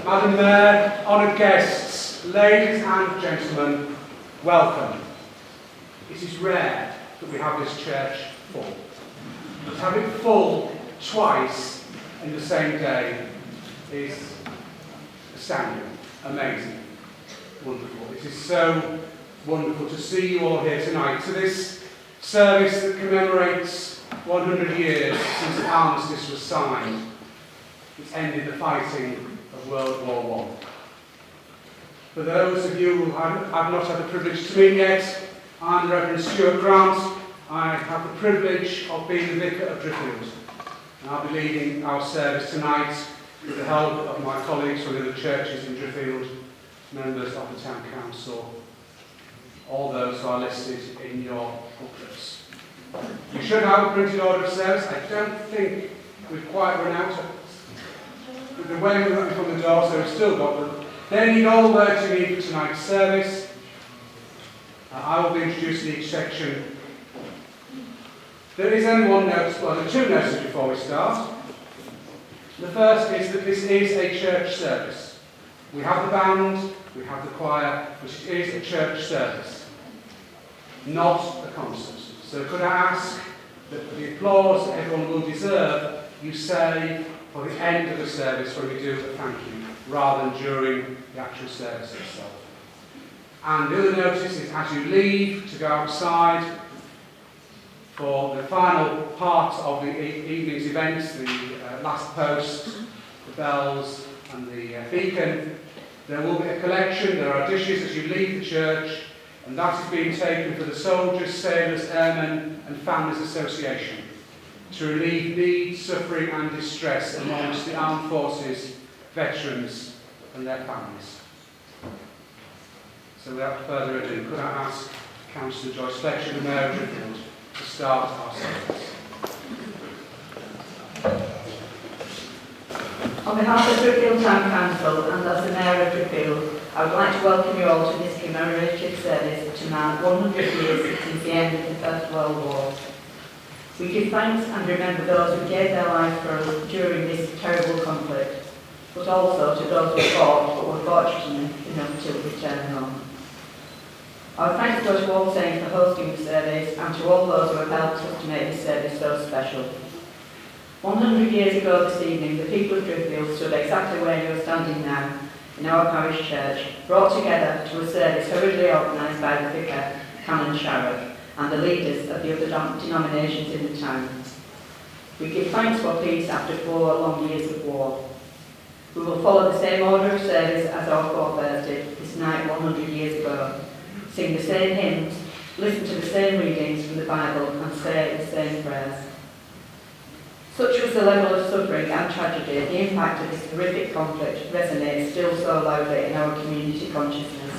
Madam Mayor, honoured guests, ladies and gentlemen, welcome. It is rare that we have this church full. But to have it full twice in the same day is astounding, amazing, wonderful. It is so wonderful to see you all here tonight to this service that commemorates 100 years since the armistice was signed, which ended the fighting of World War I. For those of you who have not had the privilege to meet yet, I'm Reverend Stuart Grant. I have the privilege of being the Vicar of Driffield, and I'll be leading our service tonight with the help of my colleagues from the other churches in Driffield, members of the Town Council, all those who are listed in your booklets. You should have a printed order of service. I don't think we've quite run out. We've been waiting for them from the door, so we've still got them. They need all the words you need for tonight's service. I will be introducing each section. There is only one notice, well, there are two notices before we start. The first is that this is a church service. We have the band, we have the choir, but it is a church service, not a concert. So could I ask that the applause that everyone will deserve, you say for the end of the service when we do a thank you, rather than during the actual service itself. And the other notice is as you leave to go outside for the final part of the evening's events, the last post, the bells and the beacon, there will be a collection. There are dishes as you leave the church, and that is being taken for the Soldiers, Sailors, Airmen and Families Association to relieve need, suffering and distress amongst the armed forces, veterans and their families. So without further ado, could I ask Councillor Joyce Fletcher, the Mayor of Driffield, to start our service. On behalf of Driffield Town Council and as the Mayor of Driffield, I would like to welcome you all to this commemorative service to mark 100 years since the end of the First World War. We give thanks and remember those who gave their lives for us during this terrible conflict, but also to those who fought but were fortunate enough to return home. Our thanks go to all saints for hosting the service and to all those who have helped us to make this service so special. 100 years ago this evening, the people of Driffield stood exactly where you are standing now, in our parish church, brought together to a service hurriedly organised by the Vicar, Canon Sharrock, and the leaders of the other denominations in the town. We give thanks for peace after 4 long years of war. We will follow the same order of service as our forebears did this night 100 years ago, sing the same hymns, listen to the same readings from the Bible and say the same prayers. Such was the level of suffering and tragedy, the impact of this horrific conflict resonates still so loudly in our community consciousness.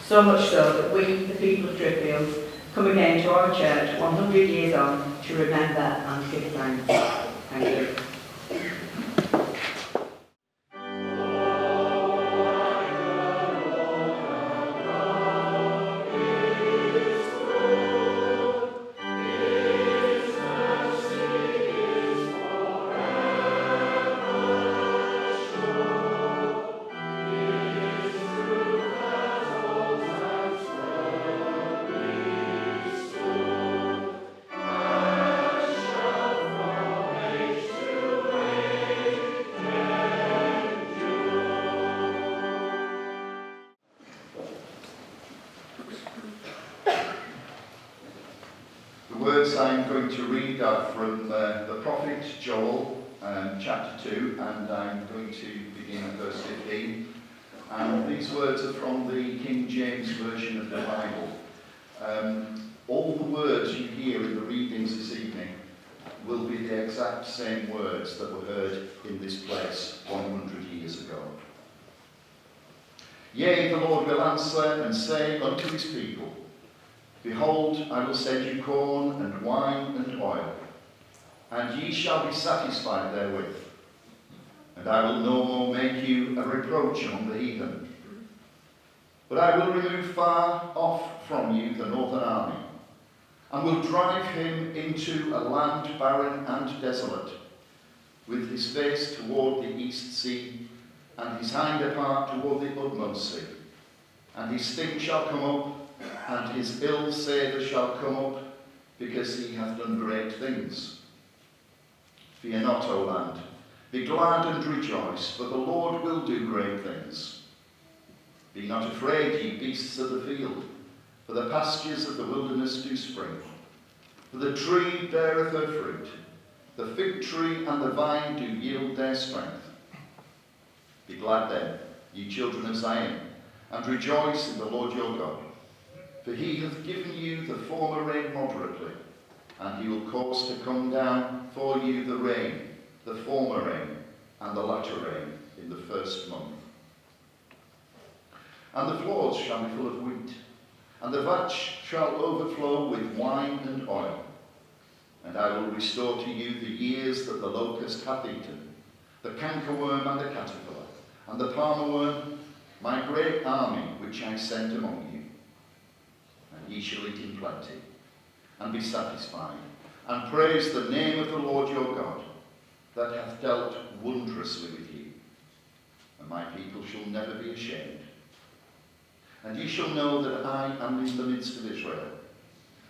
So much so that we, the people of Driffield, come again to our church 100 years on to remember and give thanks. Thank you. I'm going to read are from the prophet Joel, chapter 2, and I'm going to begin at verse 15. And these words are from the King James Version of the Bible. All the words you hear in the readings this evening will be the exact same words that were heard in this place 100 years ago. Yea, the Lord will answer and say unto his people, Behold, I will send you corn and wine and oil, and ye shall be satisfied therewith. And I will no more make you a reproach among the heathen. But I will remove far off from you the northern army, and will drive him into a land barren and desolate, with his face toward the east sea, and his hinder part toward the utmost sea. And his stink shall come up, and his ill savour shall come up, because he hath done great things. Fear not, O land, be glad and rejoice, for the Lord will do great things. Be not afraid, ye beasts of the field, for the pastures of the wilderness do spring. For the tree beareth her fruit, the fig tree and the vine do yield their strength. Be glad then, ye children of Zion, and rejoice in the Lord your God. For he hath given you the former rain moderately, and he will cause to come down for you the rain, the former rain, and the latter rain in the first month. And the floors shall be full of wheat, and the vats shall overflow with wine and oil. And I will restore to you the years that the locust hath eaten, the cankerworm and the caterpillar, and the palmer worm, my great army which I sent among you. And ye shall eat in plenty, and be satisfied, and praise the name of the Lord your God, that hath dealt wondrously with you. And my people shall never be ashamed. And ye shall know that I am in the midst of Israel,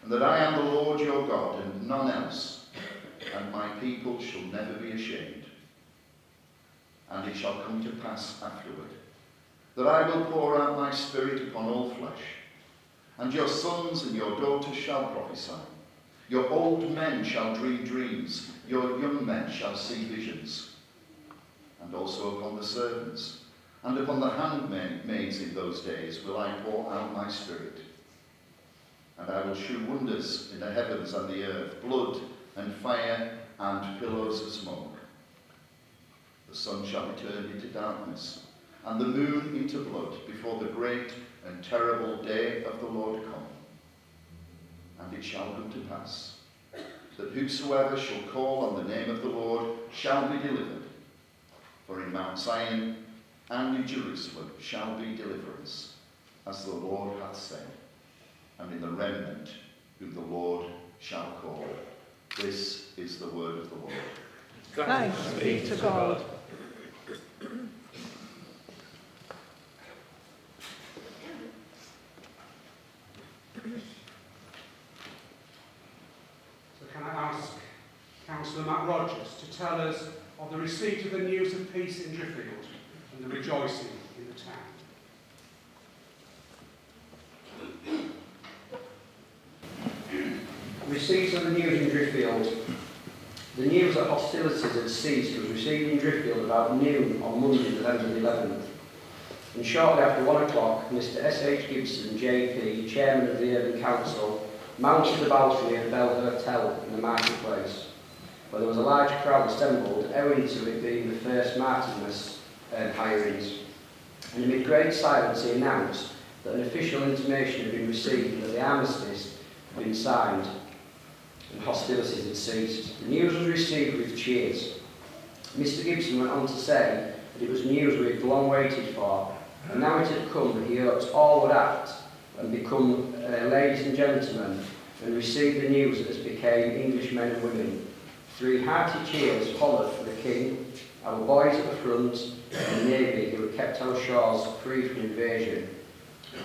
and that I am the Lord your God, and none else, and my people shall never be ashamed. And it shall come to pass afterward, that I will pour out my spirit upon all flesh, and your sons and your daughters shall prophesy. Your old men shall dream dreams, your young men shall see visions. And also upon the servants, and upon the handmaids in those days will I pour out my spirit. And I will shew wonders in the heavens and the earth, blood and fire and pillows of smoke. The sun shall be turned into darkness, and the moon into blood, before the great and terrible day of the Lord come. And it shall come to pass, that whosoever shall call on the name of the Lord shall be delivered. For in Mount Zion and in Jerusalem shall be deliverance, as the Lord hath said, and in the remnant whom the Lord shall call. This is the word of the Lord. Thanks be to God. So can I ask Councillor Matt Rogers to tell us of the receipt of the news of peace in Driffield and the rejoicing in the town? Receipt of the news in Driffield. The news that hostilities had ceased was received in Driffield about noon on Monday, November the 11th. And shortly after 1 o'clock, Mr. S.H. Gibson, J.P., Chairman of the Urban Council, mounted the balcony of the Bell Hotel in the marketplace, where there was a large crowd assembled, owing to it being the first Martinmas hirings. And amid great silence he announced that an official intimation had been received that the armistice had been signed and hostilities had ceased. The news was received with cheers. Mr. Gibson went on to say that it was news we had long waited for, and now it had come that he hoped all would act and become ladies and gentlemen and receive the news as became English men and women. 3 hearty cheers followed for the King, our boys at the front, and the Navy who had kept our shores free from invasion.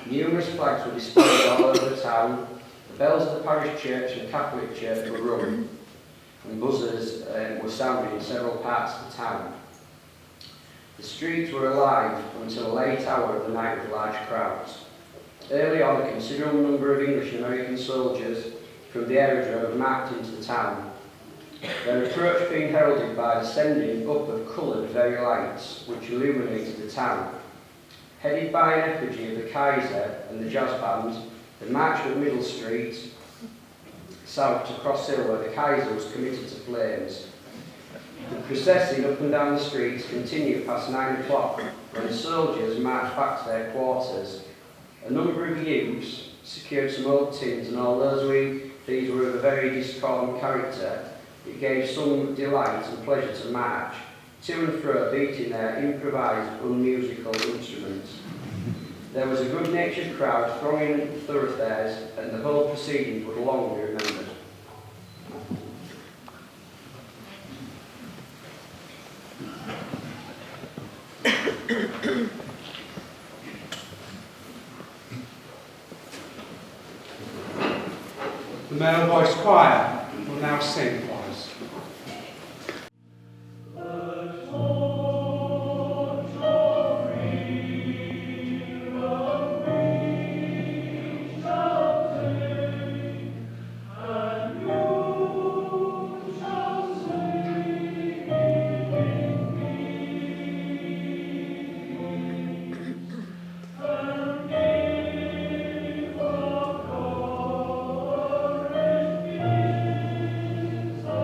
Numerous flags were displayed all over the town. The bells of the parish church and Catholic church were rung, and buzzers were sounded in several parts of the town. The streets were alive until a late hour of the night with large crowds. Early on, a considerable number of English and American soldiers from the aerodrome marched into the town, their approach being heralded by the sending up of coloured very lights which illuminated the town. Headed by an effigy of the Kaiser and the jazz band, they marched up Middle Street, south to Cross Hill, where the Kaiser was committed to flames. The processing up and down the streets continued past 9 o'clock, when the soldiers marched back to their quarters. A number of youths secured some old tins, and although these were of a very discordant character, it gave some delight and pleasure to march to and fro, beating their improvised unmusical instruments. There was a good-natured crowd thronging the thoroughfares, and the whole proceedings would long be remembered. sing, please. Thank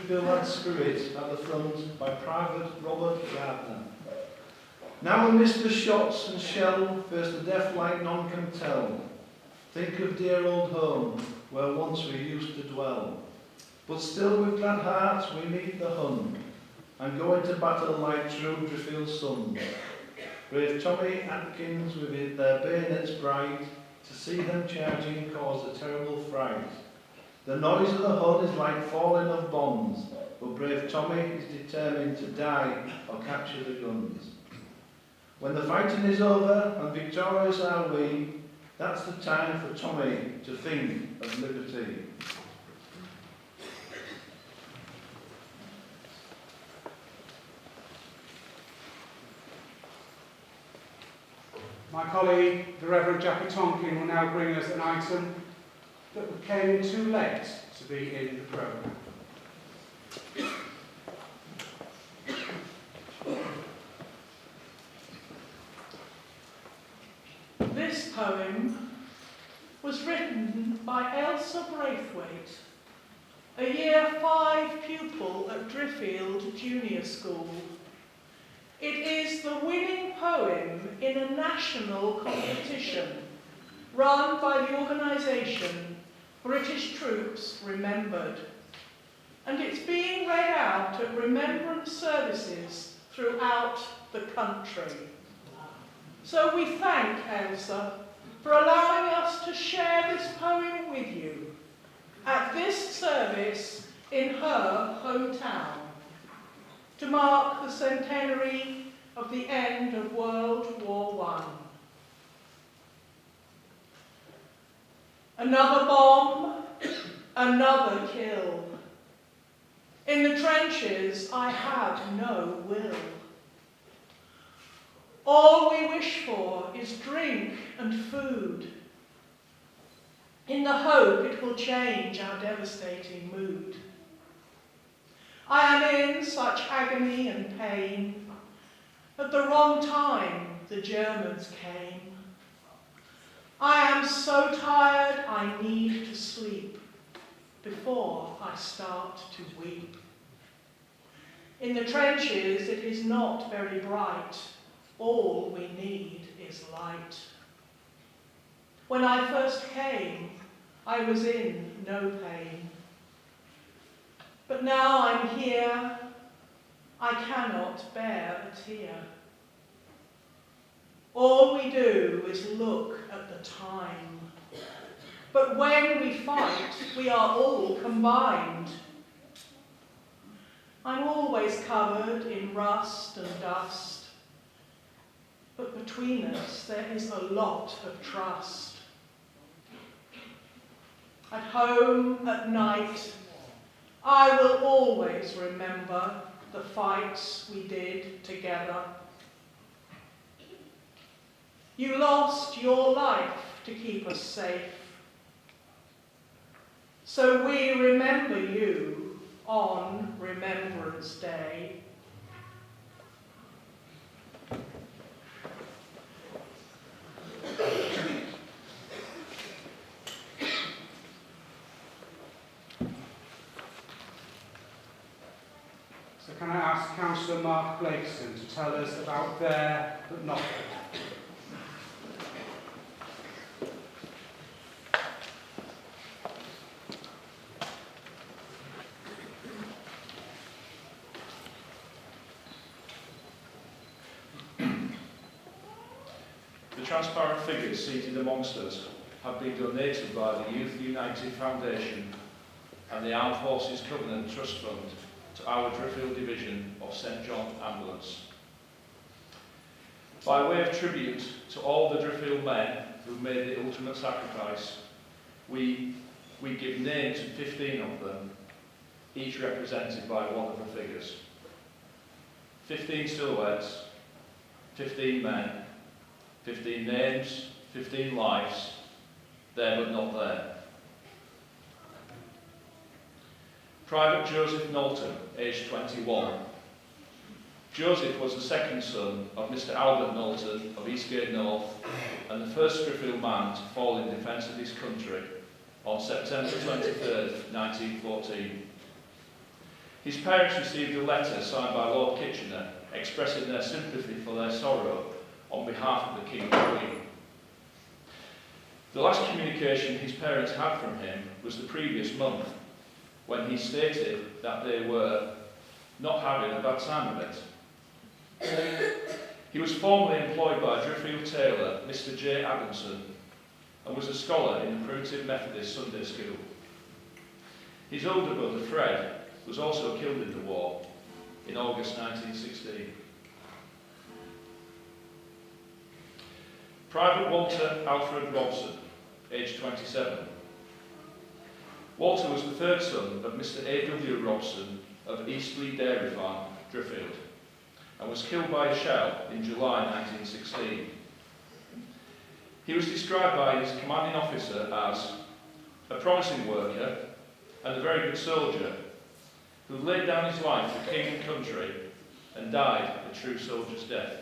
Driffield Lad Spirit at the front by Private Robert Gardner. Now amidst the shots and shell, first the deaf like none can tell. Think of dear old home, where once we used to dwell. But still with glad hearts we meet the Hun, and go into battle like true Driffield sons. Brave Tommy Atkins with their bayonets bright, to see them charging caused a terrible fright. The noise of the Hun is like falling of bombs, but brave Tommy is determined to die or capture the guns. When the fighting is over and victorious are we, that's the time for Tommy to think of liberty. My colleague, the Reverend Jackie Tonkin, will now bring us an item that came too late to be in the programme. This poem was written by Elsa Braithwaite, a Year 5 pupil at Driffield Junior School. It is the winning poem in a national competition run by the organisation British Troops Remembered, and it's being read out at remembrance services throughout the country. So we thank Elsa for allowing us to share this poem with you at this service in her hometown to mark the centenary of the end of World War I. Another bomb, another kill. In the trenches I have no will. All we wish for is drink and food, in the hope it will change our devastating mood. I am in such agony and pain. At the wrong time the Germans came. I am so tired I need to sleep before I start to weep. In the trenches it is not very bright. All we need is light. When I first came, I was in no pain. But now I'm here, I cannot bear a tear. All we do is look at the time. But when we fight, we are all combined. I'm always covered in rust and dust. But between us there is a lot of trust. At home, at night, I will always remember the fights we did together. You lost your life to keep us safe. So we remember you on Remembrance Day. So can I ask Councillor Mark Blakeson to tell us about There But Not There? The transparent figures seated amongst us have been donated by the Youth United Foundation and the Armed Forces Covenant Trust Fund to our Driffield Division of St John Ambulance. By way of tribute to all the Driffield men who made the ultimate sacrifice, we give names to 15 of them, each represented by one of the figures. 15 silhouettes, 15 men, 15 names, 15 lives, there but not there. Private Joseph Knowlton, aged 21. Joseph was the second son of Mr. Albert Knowlton of Eastgate North and the first Driffield man to fall in defence of his country on September 23, 1914. His parents received a letter signed by Lord Kitchener expressing their sympathy for their sorrow on behalf of the King and Queen. The last communication his parents had from him was the previous month, when he stated that they were not having a bad time of it. He was formerly employed by Driffield tailor Mr. J. Adamson and was a scholar in the Primitive Methodist Sunday School. His older brother Fred was also killed in the war in August 1916. Private Walter Alfred Robson, aged 27. Walter was the third son of Mr. A.W. Robson of Eastleigh Dairy Farm, Driffield, and was killed by a shell in July 1916. He was described by his commanding officer as a promising worker and a very good soldier who laid down his life for king and country and died a true soldier's death.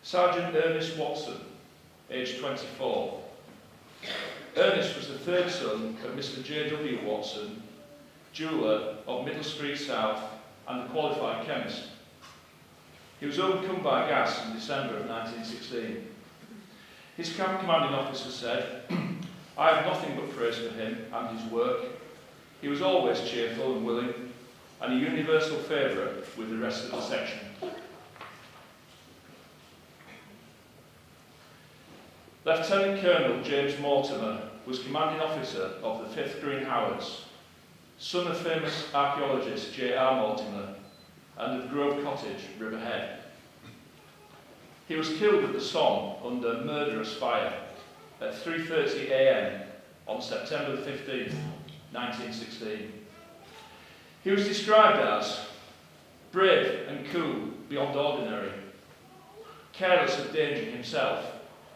Sergeant Ernest Watson, aged 24. Ernest was the third son of Mr. J.W. Watson, jeweller of Middle Street South and a qualified chemist. He was overcome by gas in December of 1916. His commanding officer said, "I have nothing but praise for him and his work. He was always cheerful and willing, and a universal favourite with the rest of the section." Lieutenant Colonel James Mortimer was commanding officer of the 5th Green Howards, son of famous archaeologist J.R. Mortimer and of Grove Cottage, Riverhead. He was killed at the Somme under murderous fire at 3:30 a.m. on September 15, 1916. He was described as brave and cool beyond ordinary. Careless of danger himself,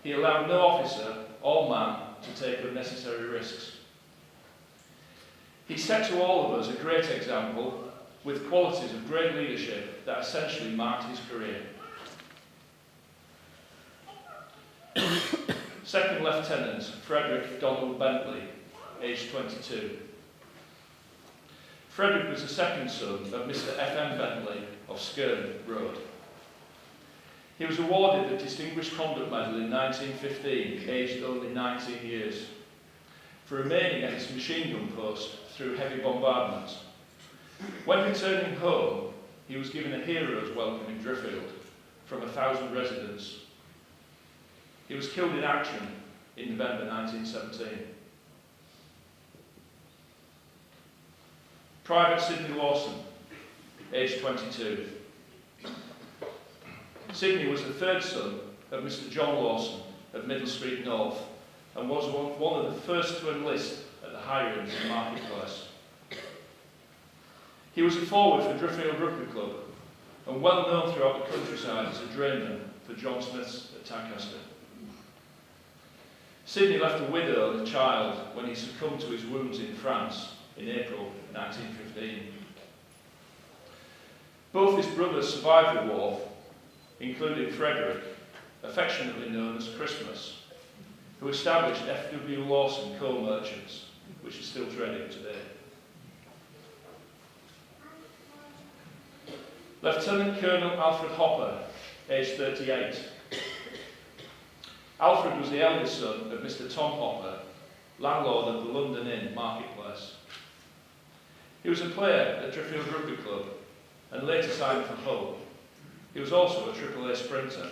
he allowed no officer or man to take unnecessary risks. He set to all of us a great example with qualities of great leadership that essentially marked his career. Second Lieutenant Frederick Donald Bentley, aged 22. Frederick was the second son of Mr. F.M. Bentley of Skerne Road. He was awarded the Distinguished Conduct Medal in 1915, aged only 19 years, for remaining at his machine gun post through heavy bombardment. When returning home, he was given a hero's welcome in Driffield from 1,000 residents. He was killed in action in November 1917. Private Sidney Lawson, aged 22. Sidney was the third son of Mr. John Lawson of Middle Street North and was one of the first to enlist at the Highlands in Marketplace. He was a forward for Driffield Rugby Club and well known throughout the countryside as a drayman for John Smith's at Tadcaster. Sidney left a widow and a child when he succumbed to his wounds in France in April 1915. Both his brothers survived the war, including Frederick, affectionately known as Christmas, who established F.W. Lawson Coal Merchants, which is still trading today. Lieutenant Colonel Alfred Hopper, aged 38. Alfred was the eldest son of Mr. Tom Hopper, landlord of the London Inn, Marketplace. He was a player at Driffield Rugby Club and later signed for Hull. He was also a AAA sprinter.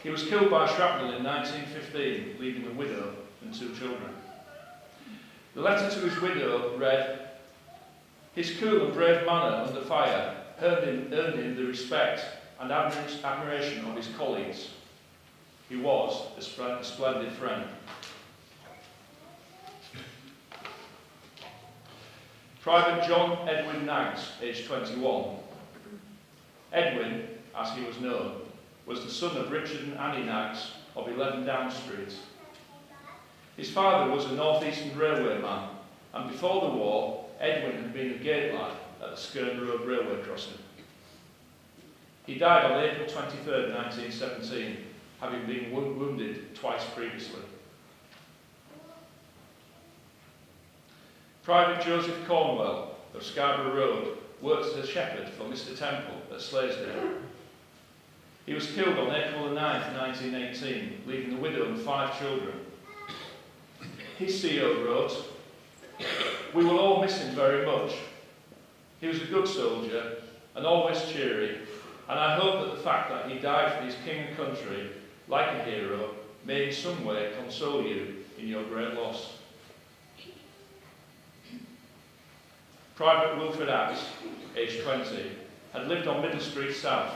He was killed by shrapnel in 1915, leaving a widow and 2 children. The letter to his widow read, "His cool and brave manner under fire earned him the respect and admiration of his colleagues. He was a splendid friend." Private John Edwin Knaggs, aged 21. Edwin, as he was known, was the son of Richard and Annie Knaggs of 11 Down Street. His father was a North Eastern Railway man, and before the war, Edwin had been a gate lad at the Skerne Road railway crossing. He died on April 23, 1917, having been wounded twice previously. Private Joseph Cornwell of Scarborough Road worked as a shepherd for Mr. Temple at Slaesdale. He was killed on April the 9th, 1918, leaving a widow and 5 children. His CO wrote, "We will all miss him very much. He was a good soldier and always cheery, and I hope that the fact that he died for his king and country, like a hero, may in some way console you in your great loss." Private Wilfred Axe, aged 20, had lived on Middle Street South.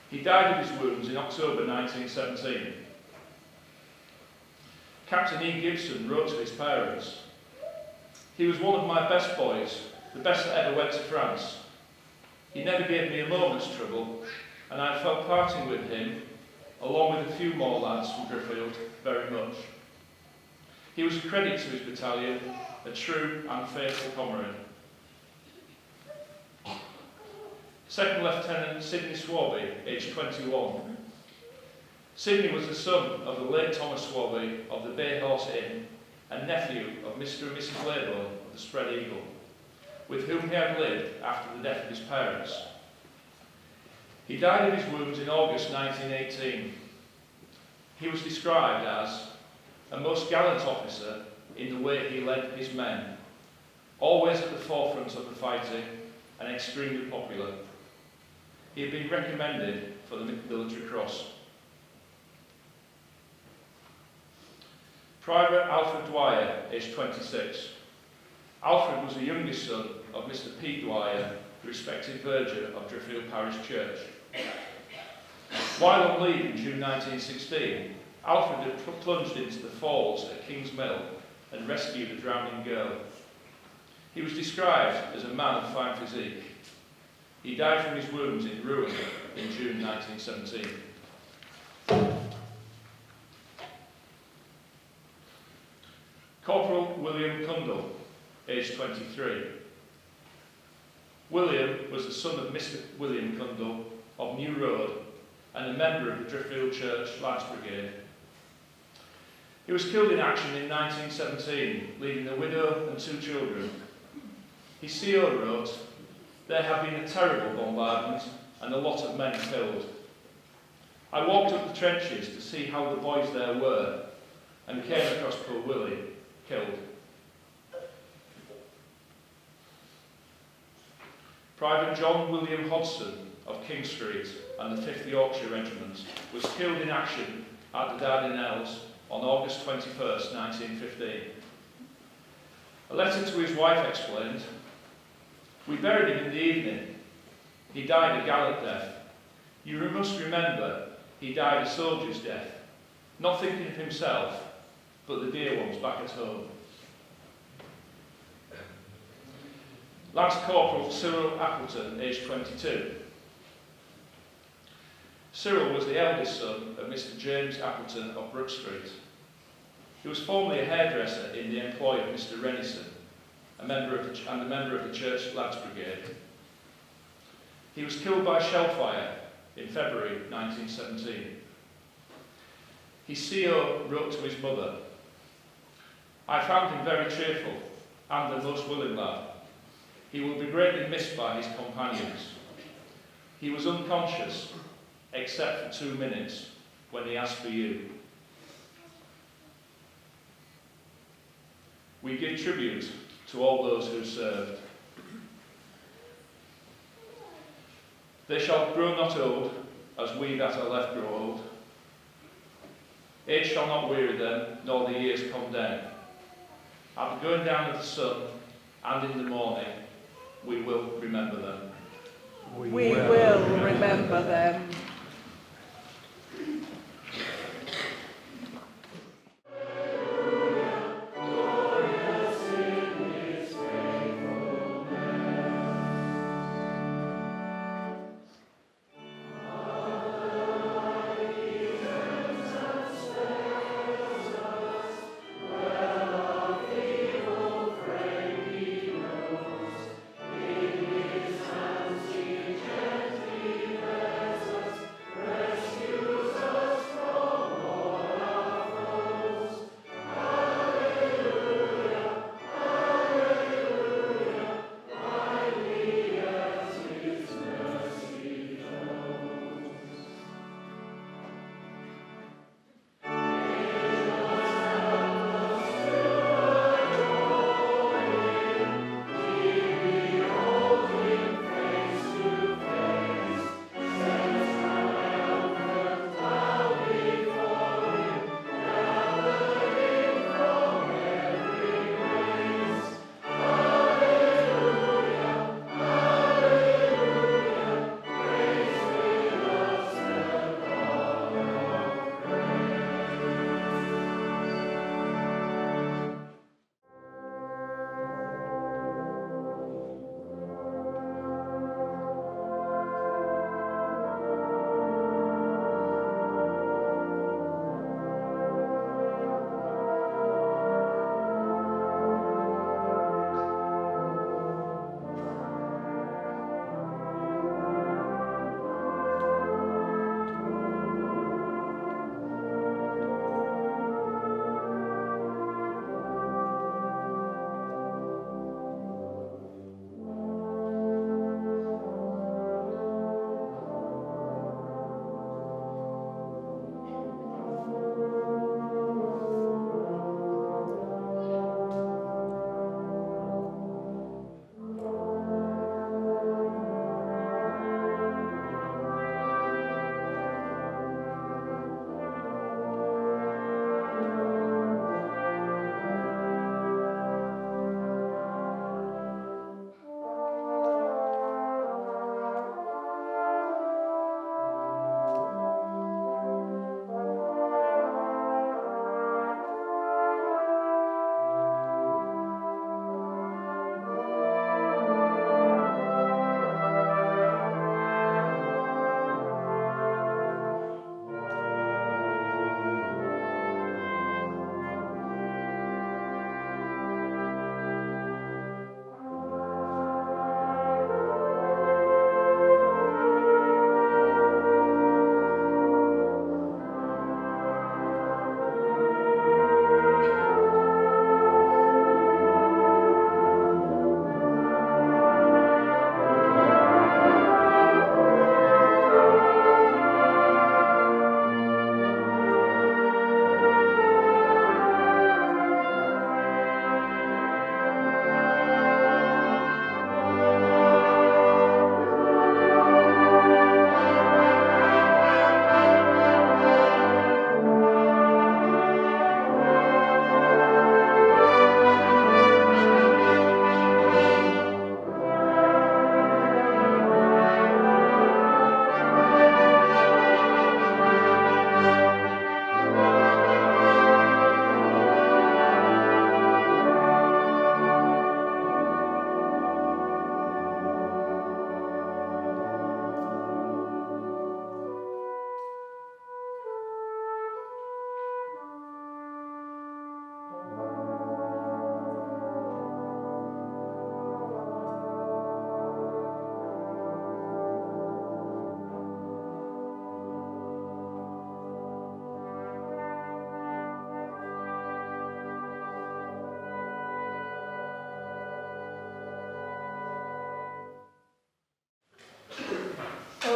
He died of his wounds in October 1917. Captain E. Gibson wrote to his parents, "He was one of my best boys, the best that ever went to France. He never gave me a moment's trouble, and I felt parting with him, along with a few more lads from Driffield, very much. He was a credit to his battalion, a true and faithful comrade." Second Lieutenant Sidney Swaby, aged 21. Sidney was the son of the late Thomas Swaby of the Bay Horse Inn and nephew of Mr. and Mrs. Laybourne of the Spread Eagle, with whom he had lived after the death of his parents. He died of his wounds in August 1918. He was described as a most gallant officer in the way he led his men, always at the forefront of the fighting and extremely popular. He had been recommended for the Military Cross. Private Alfred Dwyer, aged 26. Alfred was the youngest son of Mr. P. Dwyer, the respected verger of Driffield Parish Church. While on leave in June 1916, Alfred had plunged into the falls at King's Mill and rescued a drowning girl. He was described as a man of fine physique. He died from his wounds in Rouen in June 1917. Corporal William Cundall, aged 23. William was the son of Mr. William Cundall of New Road and a member of the Driffield Church Lads Brigade. He was killed in action in 1917, leaving a widow and 2 children. His CO wrote, "There have been a terrible bombardment and a lot of men killed. I walked up the trenches to see how the boys there were and came across poor Willie, killed." Private John William Hodson of King Street and the 5th Yorkshire Regiment was killed in action at the Dardanelles on August 21st, 1915. A letter to his wife explained, "We buried him in the evening. He died a gallant death. You must remember, he died a soldier's death, not thinking of himself, but the dear ones back at home." Lance Corporal Cyril Appleton, aged 22. Cyril was the eldest son of Mr. James Appleton of Brook Street. He was formerly a hairdresser in the employ of Mr. Renison, a member of the Church Lads Brigade. He was killed by shell fire in February 1917. His CO wrote to his mother, "I found him very cheerful and a most willing lad. He will be greatly missed by his companions. He was unconscious, except for 2 minutes, when he asked for you." We give tribute to all those who served. They shall grow not old, as we that are left grow old. Age shall not weary them, nor the years condemn. At the going down of the sun, and in the morning, we will remember them. We will remember them.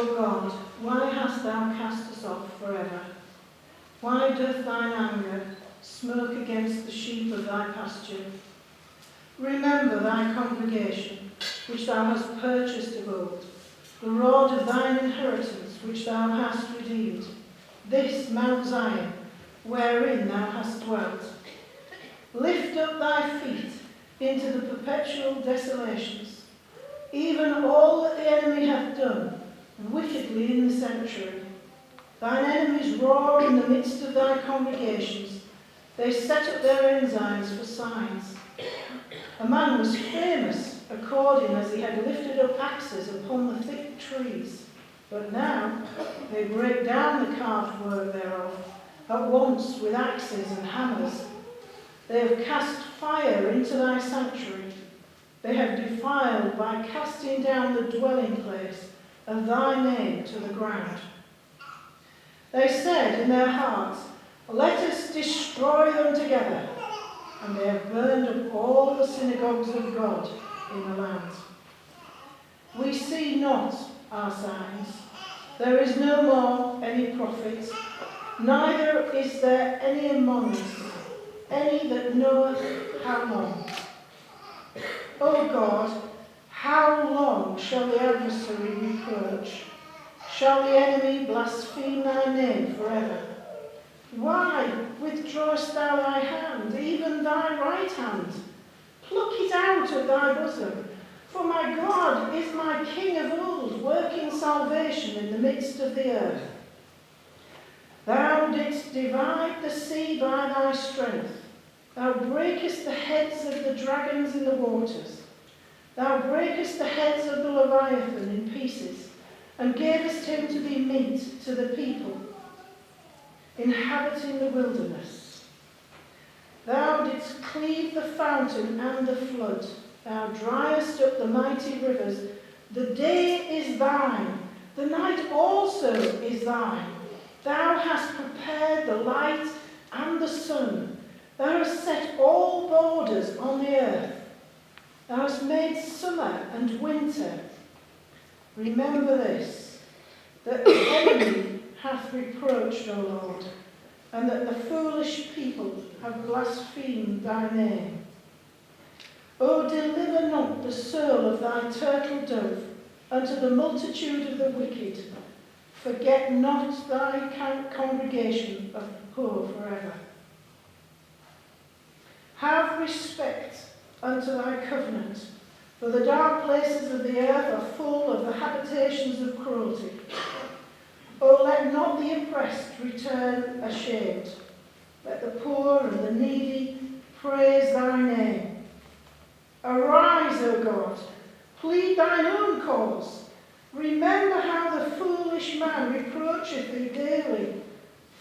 O God, why hast thou cast us off forever? Why doth thine anger smoke against the sheep of thy pasture? Remember thy congregation, which thou hast purchased of old, the rod of thine inheritance, which thou hast redeemed, this Mount Zion, wherein thou hast dwelt. Lift up thy feet into the perpetual desolations, even all that the enemy hath done, wickedly in the sanctuary. Thine enemies roar in the midst of thy congregations. They set up their ensigns for signs. A man was famous according as he had lifted up axes upon the thick trees. But now they break down the carved work thereof, at once with axes and hammers. They have cast fire into thy sanctuary. They have defiled by casting down the dwelling place of thy name to the ground. They said in their hearts, let us destroy them together. And they have burned up all the synagogues of God in the land. We see not our signs. There is no more any prophet, neither is there any among us, any that knoweth how long. O God, how long shall the adversary reproach? Shall the enemy blaspheme thy name forever? Why withdrawest thou thy hand, even thy right hand? Pluck it out of thy bosom. For my God is my King of old, working salvation in the midst of the earth. Thou didst divide the sea by thy strength. Thou breakest the heads of the dragons in the waters. Thou breakest the heads of the Leviathan in pieces, and gavest him to be meat to the people inhabiting the wilderness. Thou didst cleave the fountain and the flood. Thou driest up the mighty rivers. The day is thine, the night also is thine. Thou hast prepared the light and the sun. Thou hast set all borders on the earth. Thou hast made summer and winter. Remember this, that the enemy hath reproached, O Lord, and that the foolish people have blasphemed thy name. O deliver not the soul of thy turtle dove unto the multitude of the wicked. Forget not thy congregation of the poor forever. Have respect unto thy covenant, for the dark places of the earth are full of the habitations of cruelty. O let not the oppressed return ashamed. Let the poor and the needy praise thy name. Arise, O God, plead thine own cause. Remember how the foolish man reproacheth thee daily.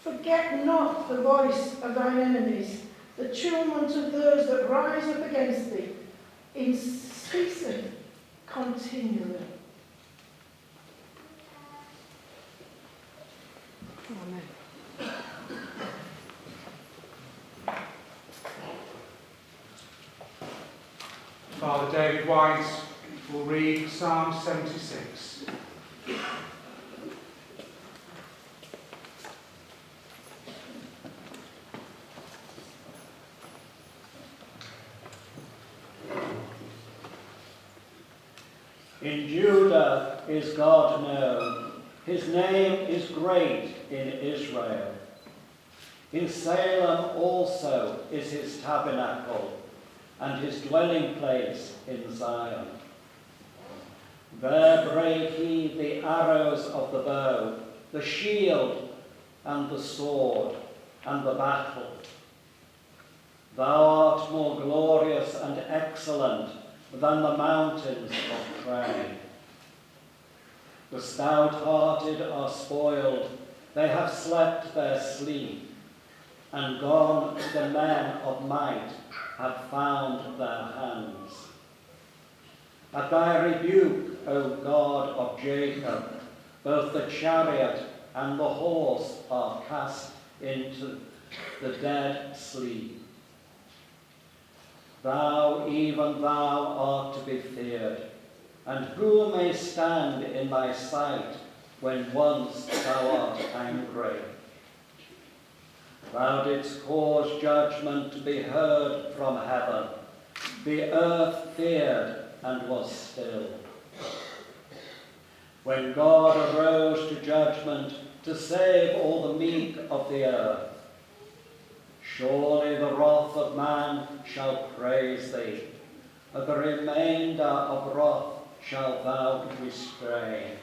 Forget not the voice of thine enemies, the tumult of those that rise up against thee, in ceasing continually. Amen. Father David White will read Psalm 76. In Judah is God known. His name is great in Israel. In Salem also is his tabernacle, and his dwelling place in Zion. There brake he the arrows of the bow, the shield and the sword, and the battle. Thou art more glorious and excellent than the mountains of clay. The stout-hearted are spoiled, they have slept their sleep, and gone the men of might have found their hands. At thy rebuke, O God of Jacob, both the chariot and the horse are cast into the dead sleep. Thou, even thou, art to be feared, and who may stand in thy sight when once thou art angry. Thou didst cause judgment to be heard from heaven. The earth feared and was still. When God arose to judgment to save all the meek of the earth, surely the wrath of man shall praise thee, but the remainder of wrath shalt thou restrain.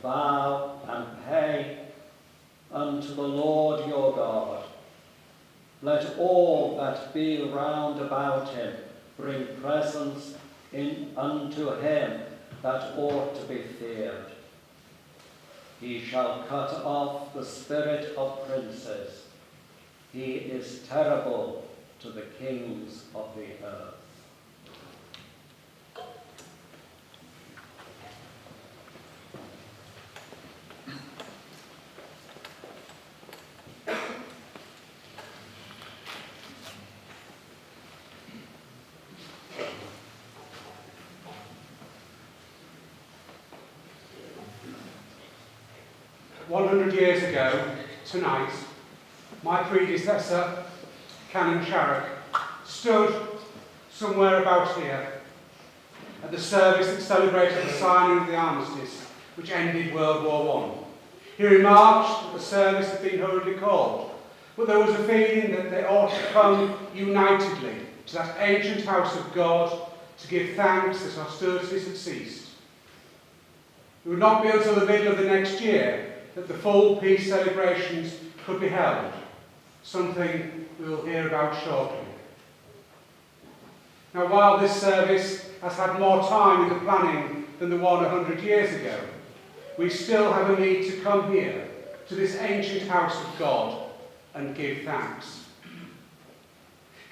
Vow and pay unto the Lord your God. Let all that be round about him bring presents unto him that ought to be feared. He shall cut off the spirit of princes. He is terrible to the kings of the earth. Years ago, tonight, my predecessor, Canon Sharrock, stood somewhere about here at the service that celebrated the signing of the armistice which ended World War I. He remarked that the service had been hurriedly called, but there was a feeling that they ought to come unitedly to that ancient house of God to give thanks that hostilities had ceased. It would not be until the middle of the next year that the full peace celebrations could be held, something we will hear about shortly. Now, while this service has had more time in the planning than the one 100 years ago, we still have a need to come here, to this ancient house of God, and give thanks.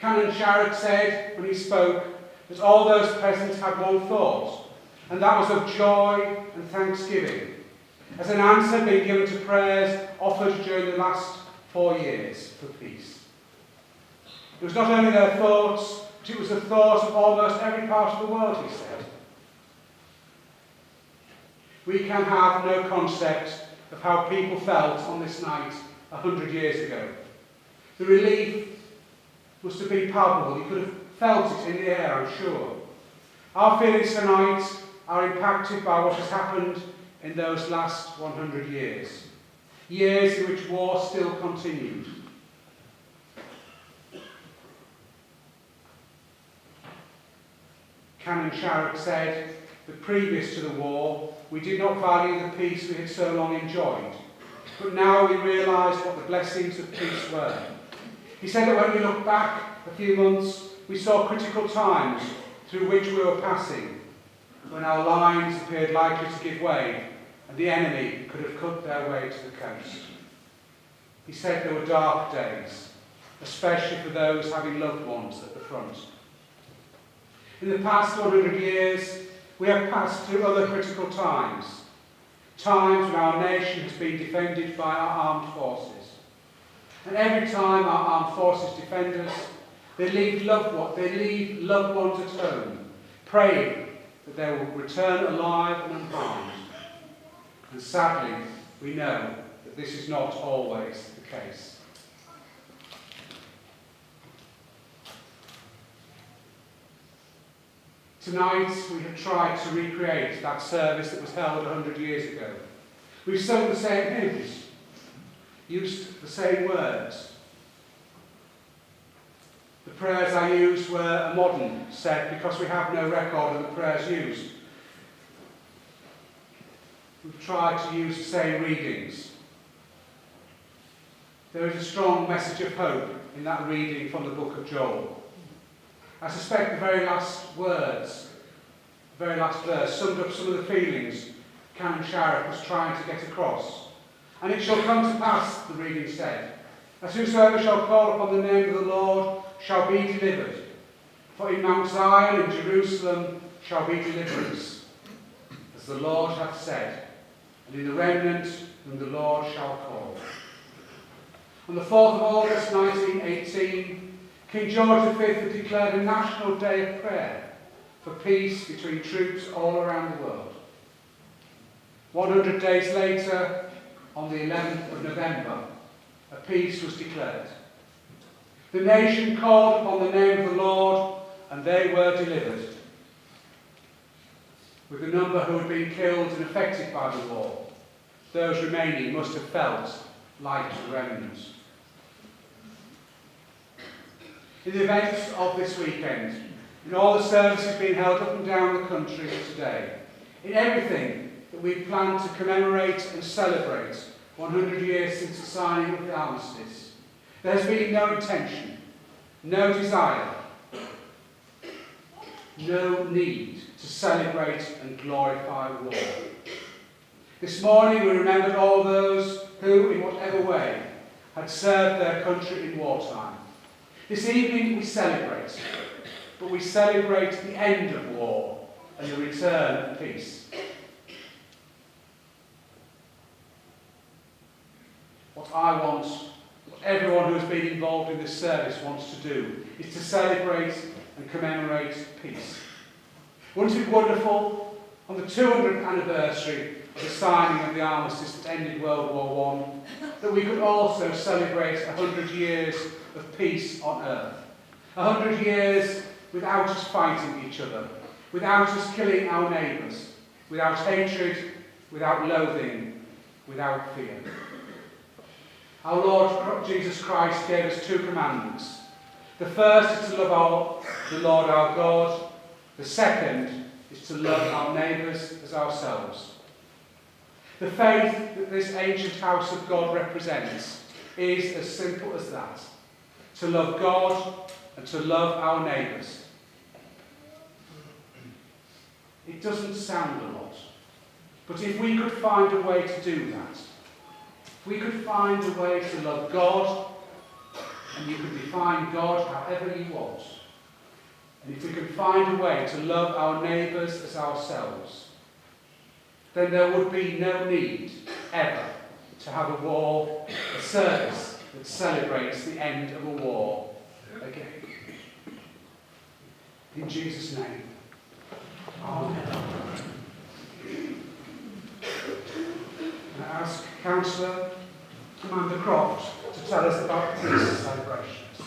Canon Sharrock said, when he spoke, that all those present had one thought, and that was of joy and thanksgiving, as an answer being given to prayers offered during the last 4 years for peace. It was not only their thoughts, but it was the thought of almost every part of the world, he said. We can have no concept of how people felt on this night 100 years ago. The relief must have been palpable. You could have felt it in the air, I'm sure. Our feelings tonight are impacted by what has happened in those last 100 years. Years in which war still continued. Canon Sharrock said that previous to the war, we did not value the peace we had so long enjoyed, but now we realise what the blessings of peace were. He said that when we look back a few months, we saw critical times through which we were passing, when our lines appeared likely to give way and the enemy could have cut their way to the coast. He said there were dark days, especially for those having loved ones at the front. In the past 100 years, we have passed through other critical times, times when our nation has been defended by our armed forces. And every time our armed forces defend us, they leave loved ones at home, praying that they will return alive and unharmed. And sadly, we know that this is not always the case. Tonight, we have tried to recreate that service that was held 100 years ago. We've sung the same hymns, used the same words. The prayers I used were a modern set because we have no record of the prayers used. We've tried to use the same readings. There is a strong message of hope in that reading from the book of Joel. I suspect the very last words, the very last verse, summed up some of the feelings Canon Sharrock was trying to get across. And it shall come to pass, the reading said, that whosoever shall call upon the name of the Lord shall be delivered. For in Mount Zion and Jerusalem shall be deliverance, as the Lord hath said, and in the remnant whom the Lord shall call. On the 4th of August 1918, King George V had declared a national day of prayer for peace between troops all around the world. 100 days later, on the 11th of November, a peace was declared. The nation called upon the name of the Lord, and they were delivered. With the number who had been killed and affected by the war, those remaining must have felt like remnants. In the events of this weekend, in all the services being held up and down the country today, in everything that we plan to commemorate and celebrate 100 years since the signing of the armistice, there has been no intention, no desire, no need to celebrate and glorify war. This morning we remembered all those who, in whatever way, had served their country in wartime. This evening we celebrate, but we celebrate the end of war and the return of peace. What I want, what everyone who has been involved in this service wants to do, is to celebrate and commemorate peace. Wouldn't it be wonderful, on the 200th anniversary of the signing of the armistice that ended World War I, that we could also celebrate 100 years of peace on earth. 100 years without us fighting each other, without us killing our neighbours, without hatred, without loathing, without fear. Our Lord Jesus Christ gave us 2 commandments. The first is to love the Lord our God. The second is to love our neighbours as ourselves. The faith that this ancient house of God represents is as simple as that. To love God and to love our neighbours. It doesn't sound a lot, but if we could find a way to do that, if we could find a way to love God, and you can define God however you want, and if we can find a way to love our neighbours as ourselves, then there would be no need ever to have a war, a service that celebrates the end of a war again. In Jesus' name, Amen. I ask Councillor Commander Croft to tell us about the peace celebrations.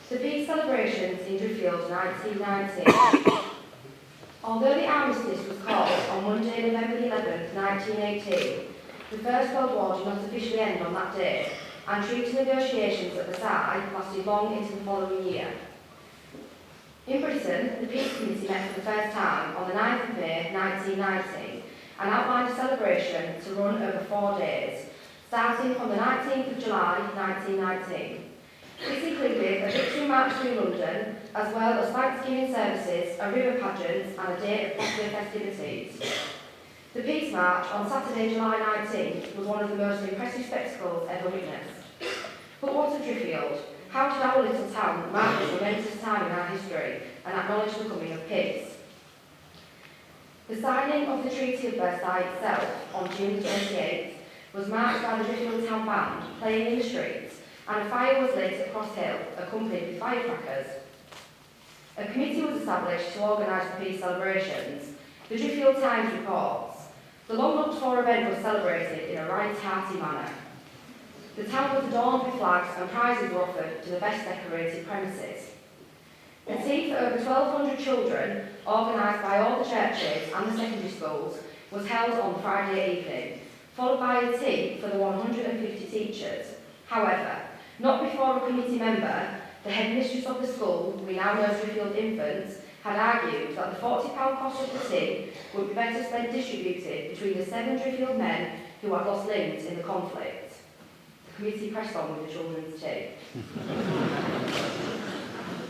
The peace celebrations in Driffield 1919. Although the armistice was called on Monday, November 11, 1918, the First World War did not officially end on that day, and treaty negotiations at Versailles lasted long into the following year. In Britain, the Peace Committee met for the first time on the 9th of May 1990 and outlined a celebration to run over 4 days, starting from the 19th of July 1919. This included a victory march through London, as well as Thanksgiving services, a river pageant and a day of popular festivities. The Peace March on Saturday, July 19th was one of the most impressive spectacles ever witnessed. But what of Driffield? How did our little town mark this momentous time in our history and acknowledge the coming of peace? The signing of the Treaty of Versailles itself on June 28th was marked by the Driffield Town Band playing in the streets, and a fire was lit at Cross Hill, accompanied with firecrackers. A committee was established to organise the peace celebrations. The Driffield Times reports, the long-looked-for event was celebrated in a right hearty manner. The town was adorned with flags and prizes were offered to the best decorated premises. A tea for over 1,200 children, organised by all the churches and the secondary schools, was held on Friday evening, followed by a tea for the 150 teachers. However, not before a committee member, the headmistress of the school, we now know as Driffield Infants, had argued that the £40 cost of the tea would be better spent distributed between the 7 Driffield men who had lost limbs in the conflict. The committee pressed on with the children's tea.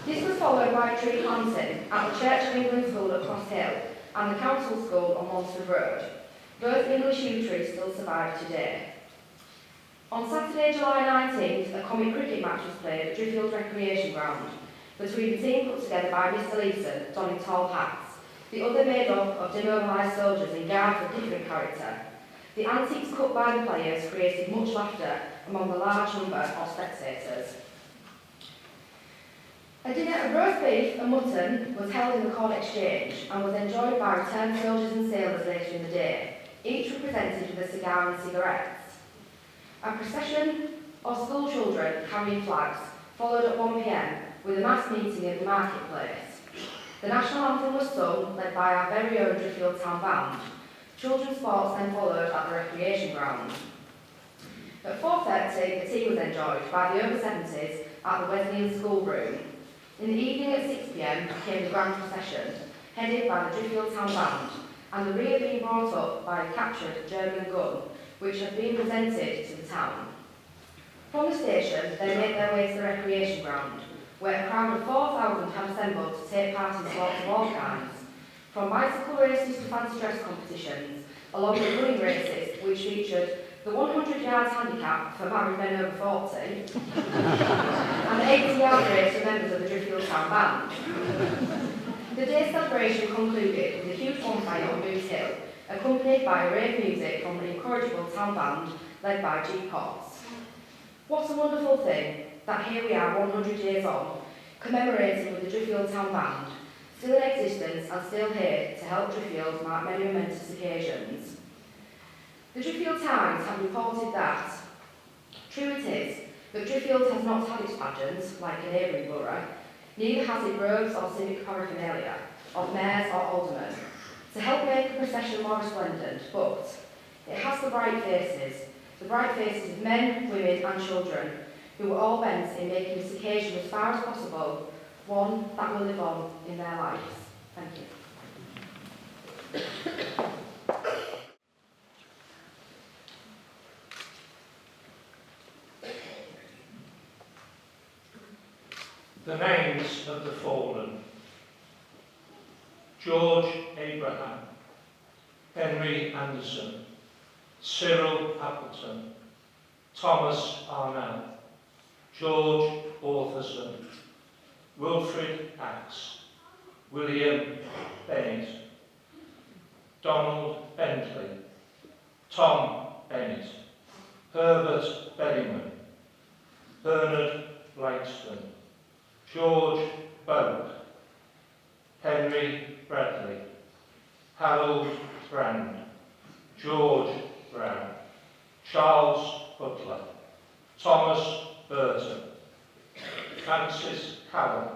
This was followed by a tree planting at the Church of England School at Cross Hill and the Council School on Montford Road. Both English yew trees still survive today. On Saturday, July 19th, a comic cricket match was played at Driffield Recreation Ground between the team put together by Mr Leeson, donning tall hats, the other made up of demobilised soldiers in garb of different character. The antics cut by the players created much laughter among the large number of spectators. A dinner of roast beef and mutton was held in the Corn Exchange and was enjoyed by returned soldiers and sailors later in the day, each represented with a cigar and cigarettes. A procession of school children carrying flags followed at 1 p.m. with a mass meeting at the marketplace. The national anthem was sung, led by our very own Driffield Town Band. Children's sports then followed at the recreation ground. At 4:30, the tea was enjoyed by the over 70s at the Wesleyan schoolroom. In the evening at 6 p.m. came the grand procession, headed by the Driffield Town Band, and the rear being brought up by a captured German gun, which had been presented to the town. From the station, they made their way to the recreation ground, where a crowd of 4,000 had assembled to take part in sports of all kinds, from bicycle races to fancy dress competitions, along with running races, which featured the 100 yards handicap for married men over 40, and the 80-yard race for members of the Driffield Town Band. The day's celebration concluded with a huge bonfire on Booth Hill, accompanied by rave music from the incorrigible town band led by G. Potts. What a wonderful thing that here we are 100 years on, commemorating with the Driffield Town Band, still in existence and still here to help Driffield mark many momentous occasions. The Driffield Times have reported that, true it is, that Driffield has not had its pageants, like a neighbouring borough, neither has it robes or civic paraphernalia, of mayors or aldermen, to help make the procession more resplendent, but it has the bright faces of men, women and children, who were all bent in making this occasion as far as possible one that will live on in their lives. Thank you. The names of the fallen: George Abraham, Henry Anderson, Cyril Appleton, Thomas Arnell, George Ortherson, Wilfrid Axe, William Bennett, Donald Bentley, Tom Bennett, Herbert Berryman, Bernard Blightston, George Boak, Henry Bradley, Harold Brand, George Brown, Charles Butler, Thomas Burton, Francis Carroll,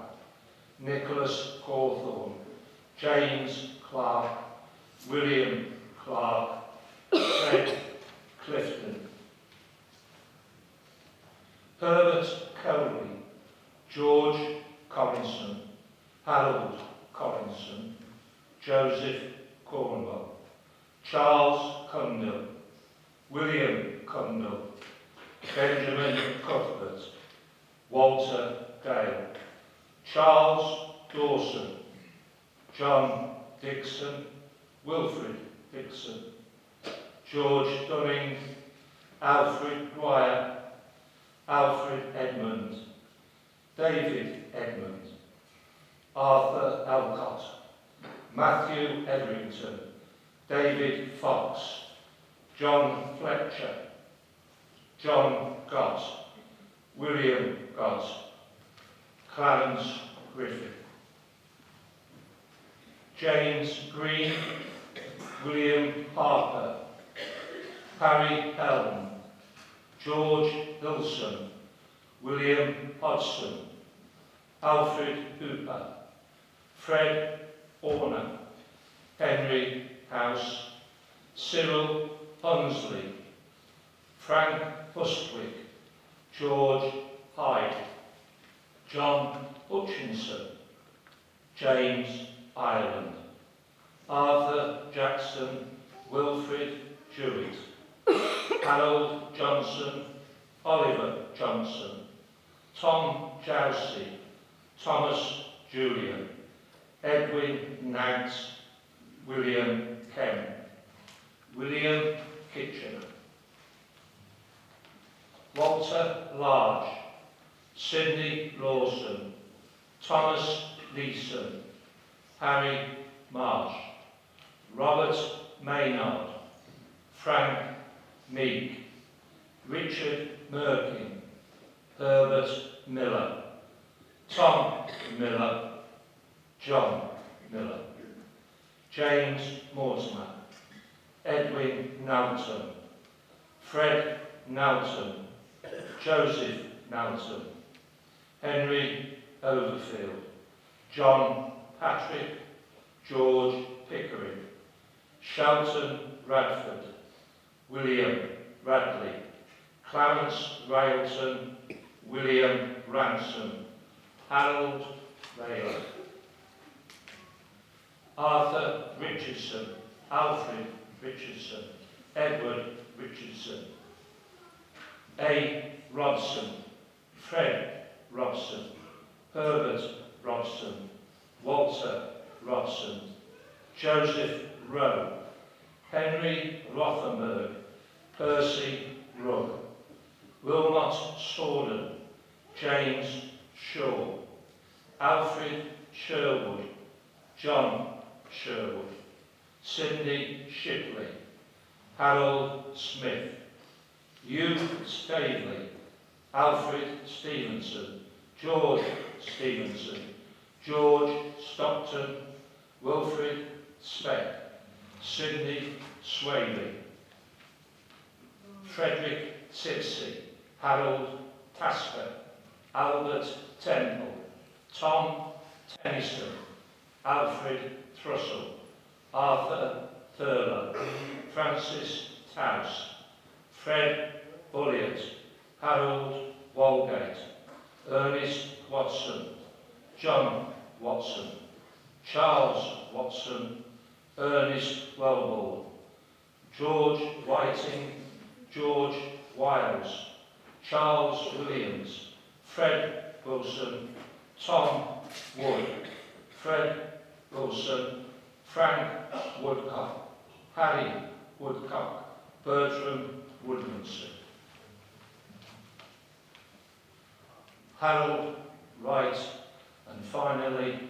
Nicholas Hawthorne, James Clark, William Clark, Fred Clifton, Herbert Colby, George Corinson, Harold Corinson, Joseph Cornwell, Charles Cundall, William Cundall, Benjamin Cuthbert, Walter Gale, Charles Dawson, John Dixon, Wilfrid Dixon, George Dunning, Alfred Dwyer, Alfred Edmund, David Edmund, Arthur Alcott, Matthew Etherington, David Fox, John Fletcher, John Gott, William Gott, Clarence Griffith, James Green, William Harper, Harry Helm, George Hilson, William Hodgson, Alfred Hooper, Fred Horner, Henry House, Cyril Hunsley, Frank Bustwick, George Hyde, John Hutchinson, James Ireland, Arthur Jackson, Wilfrid Jewett, Harold Johnson, Oliver Johnson, Tom Jousey, Thomas Julian, Edwin Naggs, William Kemp, William Kitchener, Walter Large, Sidney Lawson, Thomas Leeson, Harry Marsh, Robert Maynard, Frank Meek, Richard Merkin, Herbert Miller, Tom Miller, John Miller, James Mortimer, Edwin Naughton, Fred Naughton, Joseph Naughton, Henry Overfield, John Patrick, George Pickering, Shelton Radford, William Radley, Clarence Railton, William Ransom, Harold Baylor, Arthur Richardson, Alfred Richardson, Edward Richardson, A. Robson, Fred Robson, Herbert Robson, Walter Robson, Joseph Rowe, Henry Rothenberg, Percy Rugg, Wilmot Storden, James Shaw, Alfred Sherwood, John Sherwood, Sidney Shipley, Harold Smith, Hugh Stavely, Alfred Stevenson, George Stevenson, George Stockton, Wilfred Speck, Sidney Swaley, Frederick Tipsy, Harold Tasker, Albert Temple, Tom Tennyson, Alfred Trussell, Arthur Thurlow, Francis Towse, Fred Bulliott, Harold Walgate, Ernest Watson, John Watson, Charles Watson, Ernest Wellborn, George Whiting, George Wiles, Charles Williams, Fred Wilson, Tom Wood, Fred Wilson, Frank Woodcock, Harry Woodcock, Bertram Woodmanson, Harold Wright, and finally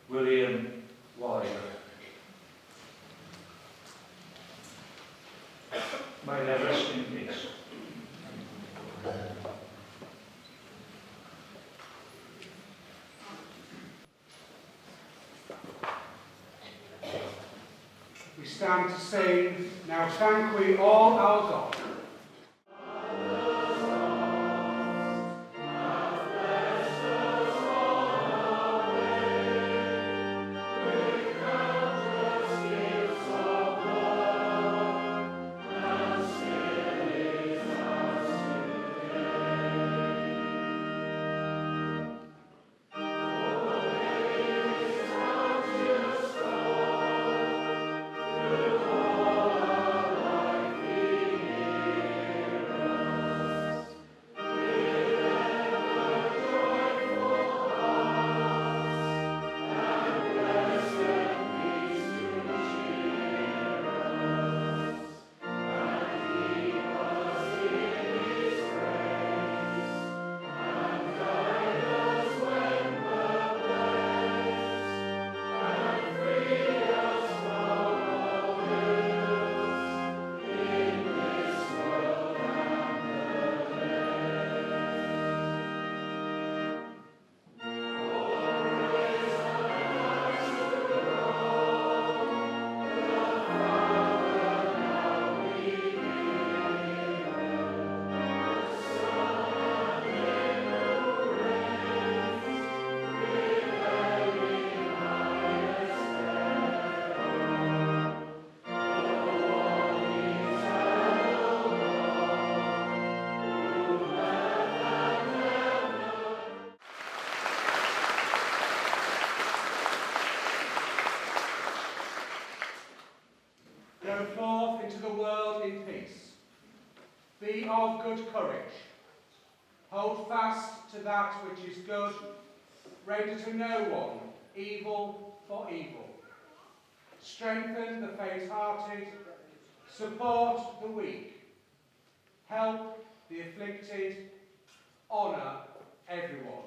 William Wilder. May they rest in peace. We stand to sing, Now Thank We All Our God. Go forth into the world in peace. Be of good courage. Hold fast to that which is good. Render to no one evil for evil. Strengthen the faint-hearted. Support the weak. Help the afflicted. Honour everyone.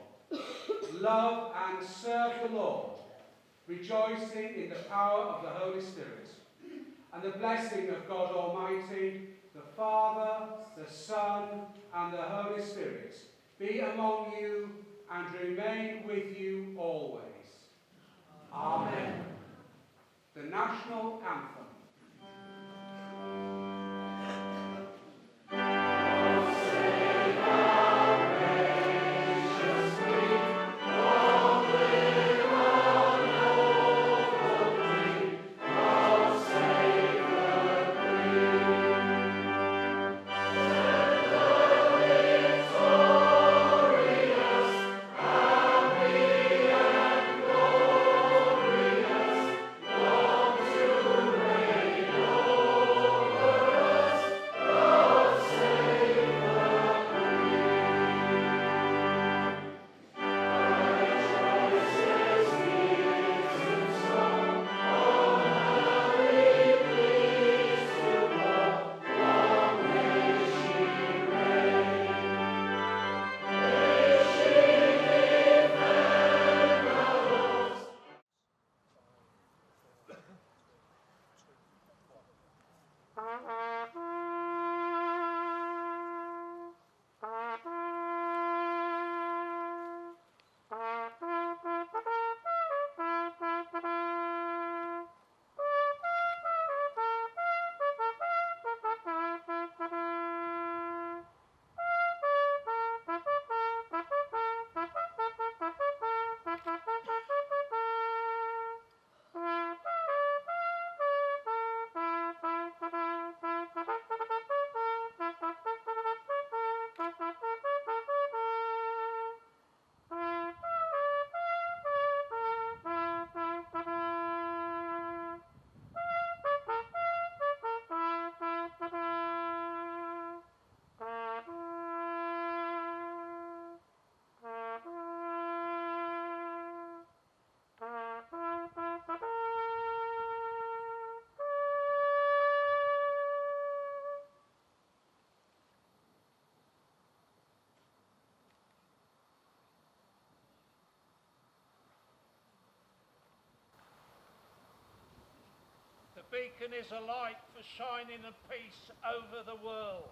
Love and serve the Lord, rejoicing in the power of the Holy Spirit. And the blessing of God Almighty, the Father, the Son, and the Holy Spirit, be among you and remain with you always. Amen. The National Anthem. The beacon is a light for shining of peace over the world.